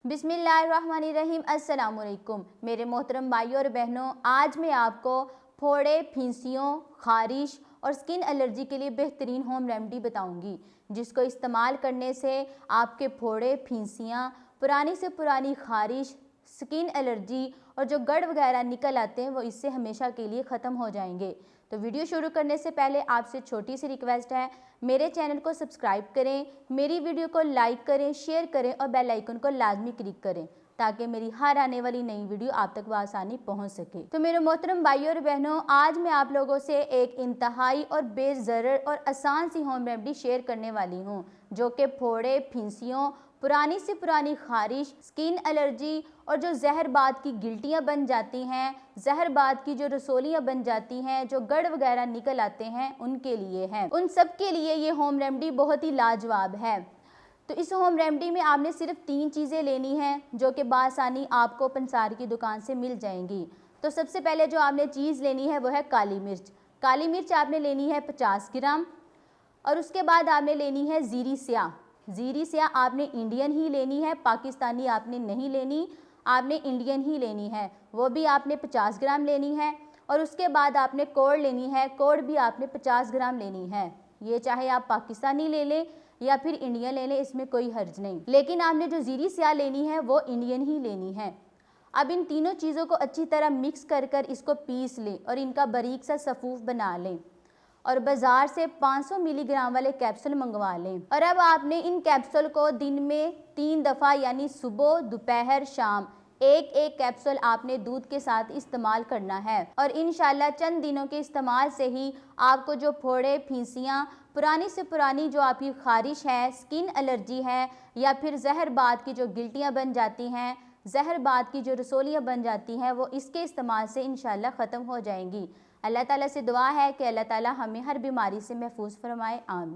बिस्मिल्लाहिर्रहमानिर्रहीम। अस्सलामुअलैकुम मेरे मोहतरम भाइयों और बहनों, आज मैं आपको फोड़े, फिंसियों, खारिश और स्किन एलर्जी के लिए बेहतरीन होम रेमेडी बताऊंगी, जिसको इस्तेमाल करने से आपके फोड़े, फिंसियाँ, पुरानी से पुरानी खारिश, स्किन एलर्जी और जो गड़ वगैरह निकल आते हैं वो इससे हमेशा के लिए ख़त्म हो जाएंगे। तो वीडियो शुरू करने से पहले आपसे छोटी सी रिक्वेस्ट है, मेरे चैनल को सब्सक्राइब करें, मेरी वीडियो को लाइक करें, शेयर करें और बेल आइकन को लाजमी क्लिक करें ताकि मेरी हर आने वाली नई वीडियो आप तक आसानी पहुंच सके। तो मेरे मोहतरम भाइयों और बहनों, आज मैं आप लोगों से एक इंतहाई और बेज़रर और आसान सी होम रेमेडी शेयर करने वाली हूं, जो कि फोड़े, फिंसियों, पुरानी से पुरानी खारिश, स्किन एलर्जी और जो जहरबाद की गिल्टियाँ बन जाती हैं, जहरबाद की जो रसोलियाँ बन जाती हैं, जो गड़ वगैरह निकल आते हैं, उनके लिए है। उन सब के लिए ये होम रेमेडी बहुत ही लाजवाब है। तो इस होम रेमेडी में आपने सिर्फ 3 चीज़ें लेनी हैं, जो कि बासानी आपको पंसार की दुकान से मिल जाएंगी। तो सबसे पहले जो आपने चीज़ लेनी है वो है काली मिर्च। काली मिर्च आपने लेनी है 50 ग्राम। और उसके बाद आपने लेनी है ज़ीरी स्याह। ज़ीरी स्याह आपने इंडियन ही लेनी है, पाकिस्तानी आपने नहीं लेनी, आपने इंडियन ही लेनी है, वो भी आपने 50 ग्राम लेनी है। और उसके बाद आपने कोड़ लेनी है, कोड़ भी आपने 50 ग्राम लेनी है। ये चाहे आप पाकिस्तानी ले लें या फिर इंडियन ले लें, इसमें कोई हर्ज नहीं, लेकिन आपने जो ज़ीरी स्याह लेनी है वो इंडियन ही लेनी है। अब इन तीनों चीज़ों को अच्छी तरह मिक्स कर इसको पीस लें और इनका बारीक सा सफ़ूफ बना लें और बाज़ार से 500 मिलीग्राम वाले कैप्सूल मंगवा लें। और अब आपने इन कैप्सूल को दिन में 3 दफ़ा यानी सुबह, दोपहर, शाम एक एक कैप्सूल आपने दूध के साथ इस्तेमाल करना है। और इंशाल्लाह चंद दिनों के इस्तेमाल से ही आपको जो फोड़े, फिंसियाँ, पुरानी से पुरानी जो आपकी खारिश है, स्किन एलर्जी है या फिर जहरबाद की जो गिल्टियाँ बन जाती हैं, जहरबाद की जो रसोलियाँ बन जाती हैं, वो इसके इस्तेमाल से इंशाल्लाह ख़त्म हो जाएंगी। अल्लाह ताला से दुआ है कि अल्लाह ताला हमें हर बीमारी से महफूज फरमाए। आमीन।